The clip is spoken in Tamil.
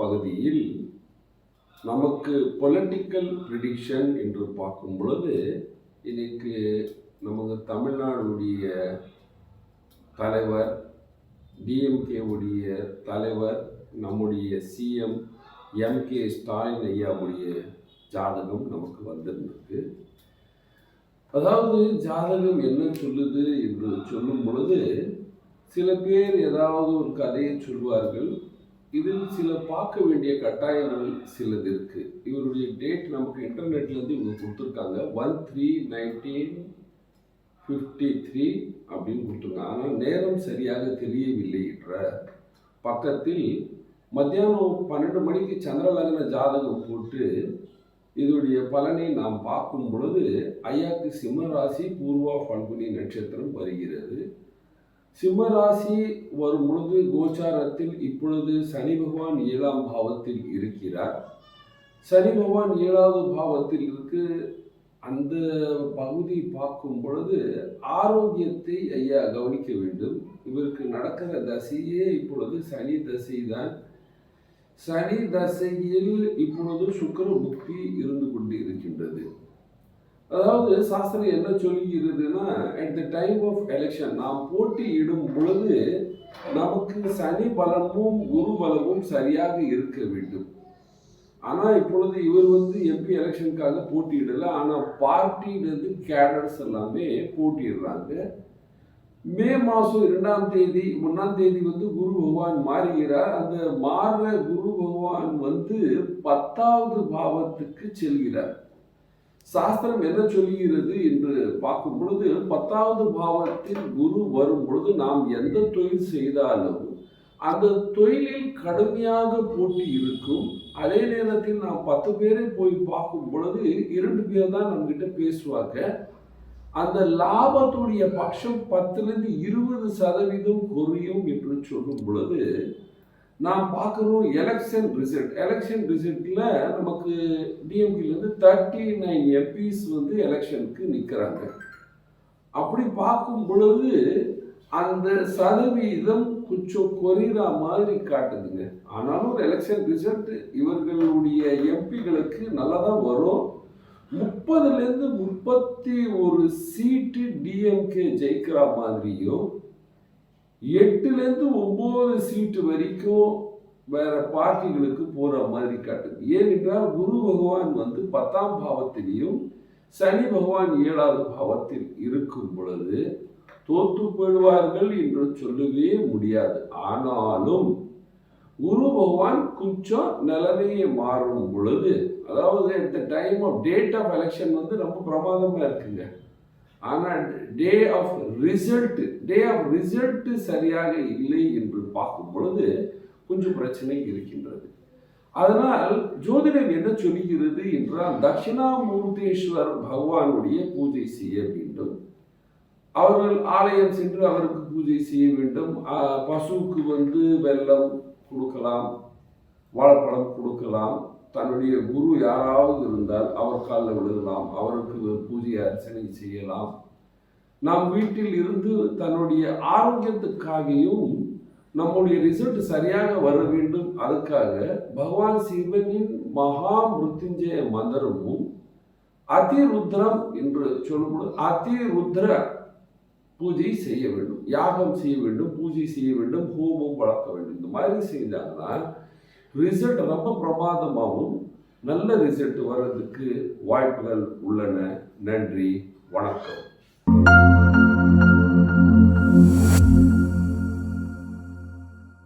பகுதியில் நமக்கு பொலிட்டிக்கல் ப்ரிடிக்ஷன் என்று பார்க்கும் பொழுது இன்னைக்கு நமக்கு தமிழ்நாடுடைய தலைவர், டிஎம்கே உடைய தலைவர், நம்முடைய சிஎம் எம்கே ஸ்டாலின் ஐயாவுடைய ஜாதகம் நமக்கு வந்திருக்கு. அதாவது ஜாதகம் என்ன சொல்லுது என்று சொல்லும் பொழுது சில பேர் ஏதாவது ஒரு கதையை சொல்வார்கள். இதில் சில பார்க்க வேண்டிய கட்டாயங்கள் சிலது இருக்கு. இவருடைய டேட் நமக்கு இன்டர்நெட்லேருந்து இவங்க கொடுத்துருக்காங்க. 1/3/1953 அப்படின்னு கொடுத்துருக்காங்க. ஆனால் நேரம் சரியாக தெரியவில்லை என்ற பக்கத்தில் மத்தியானம் 12 மணிக்கு சந்திரலக்ன ஜாதகம் போட்டு இதோடைய பலனை நாம் பார்க்கும் பொழுது ஐயாக்கு சிம்ம ராசி பூர்வா பல்குனி நட்சத்திரம் வருகிறது. சிம்ம ராசி வரும் பொழுது கோச்சாரத்தில் இப்பொழுது சனி பகவான் 7ஆம் பாவத்தில் இருக்கிறார். சனி பகவான் 7வது பாவத்தில் இருக்கு. அந்த பகுதி பார்க்கும் பொழுது ஆரோக்கியத்தை ஐயா கவனிக்க வேண்டும். இவருக்கு நடக்கிற தசையே இப்பொழுது சனி தசை தான். சனி தசையில் இப்பொழுது சுக்கிர புக்தி இருந்து கொண்டு இருக்கின்றது. அதாவது சாஸ்திரம் என்ன சொல்லுகிறதுனா, at the time of election நாம் போட்டியிடும் பொழுது நமக்கு சனி பலமும் குரு பலமும் சரியாக இருக்க வேண்டும். ஆனால் இப்பொழுது இவர் எம்பி எலெக்ஷனுக்காக போட்டியிடலை. ஆனால் பார்ட்டியிலிருந்து கேடர்ஸ் எல்லாமே போட்டியிடுறாங்க. மே மாதம் 2ஆம் தேதி 1ஆம் தேதி குரு பகவான் மாறுகிறார். அந்த மாறுற குரு பகவான் 10வது பாவத்துக்கு செல்கிறார். சாஸ்திரம் என்ன சொல்லுகிறது என்று பார்க்கும் பொழுது 10வது பாவத்தில் குரு வரும் பொழுது நாம் எந்த தொழில் செய்தாலும் அந்த தொழிலில் கடுமையாக போட்டி இருக்கும். அதே நேரத்தில் நாம் 10 பேரை போய் பார்க்கும் பொழுது 2 பேர் தான் நம்மகிட்ட பேசுவாங்க. அந்த லாபத்துடைய பட்சம் 10லிருந்து 20% குறையும் என்று சொல்லும் பொழுது நாம் பார்க்குறோம். எலெக்ஷன் ரிசல்ட்ல நமக்கு டிஎம்கேலேருந்து 39 எம்பிஸ் எலெக்ஷனுக்கு நிற்கிறாங்க. அப்படி பார்க்கும் பொழுது அந்த சதவீதம் கொஞ்சம் குறைகிற மாதிரி காட்டுதுங்க. ஆனாலும் எலெக்ஷன் ரிசல்ட் இவர்களுடைய எம்பிகளுக்கு நல்லா தான் வரும். 30லேருந்து 31 சீட்டு டிஎம்கே ஜெயிக்கிற மாதிரியும் 8லேருந்து 9 சீட்டு வரைக்கும் வேற பார்ட்டிகளுக்கு போற மாதிரி காட்டுது. ஏனென்றால் குரு பகவான் 10ஆம் பாவத்திலையும் சனி பகவான் 7வது பாவத்தில் இருக்கும் பொழுது தோற்று போயிடுவார்கள் என்று சொல்லவே முடியாது. ஆனாலும் குரு பகவான் கொஞ்சம் நிலைமையை மாறும் பொழுது, அதாவது இந்த time of date of election ரொம்ப பிரமாதமா இருக்குங்க. ஆனால் டே ஆஃப் ரிசல்ட் சரியாக இல்லை என்று பார்க்கும் பொழுது கொஞ்சம் பிரச்சனை இருக்கின்றது. அதனால் ஜோதிடம் என்ன சொல்லுகிறது என்றால், தட்சிணாமூர்த்தேஸ்வர் பகவானுடைய பூஜை செய்ய வேண்டும். அவர்கள் ஆலயம் சென்று அவருக்கு பூஜை செய்ய வேண்டும். பசுவுக்கு வெல்லம் கொடுக்கலாம், வாழைப்பழம் கொடுக்கலாம். தன்னுடைய குரு யாராவது இருந்தால் அவர் காலில் விழுகலாம், அவருக்கு பூஜை அர்ச்சனை செய்யலாம். நாம் வீட்டில் இருந்து தன்னுடைய ஆரோக்கியத்துக்காகவும் நம்முடைய ரிசல்ட் சரியாக வர வேண்டும். அதுக்காக பகவான் சிவனின் மகா மிருத்யுஞ்சய மந்திரமும் அதிருத்ரம் என்று சொல்லும்போது அதிருத்ர பூஜை செய்ய வேண்டும், யாகம் செய்ய வேண்டும், பூஜை செய்ய வேண்டும், ஹோமம் வளர்க்க வேண்டும். இந்த மாதிரி செஞ்சாங்கன்னா ரிசல்ட் ரொம்ப பிரமாதமாகவும் நல்ல ரிசல்ட் வர்றதுக்கு வாய்ப்புகள் உள்ளன. நன்றி, வணக்கம்.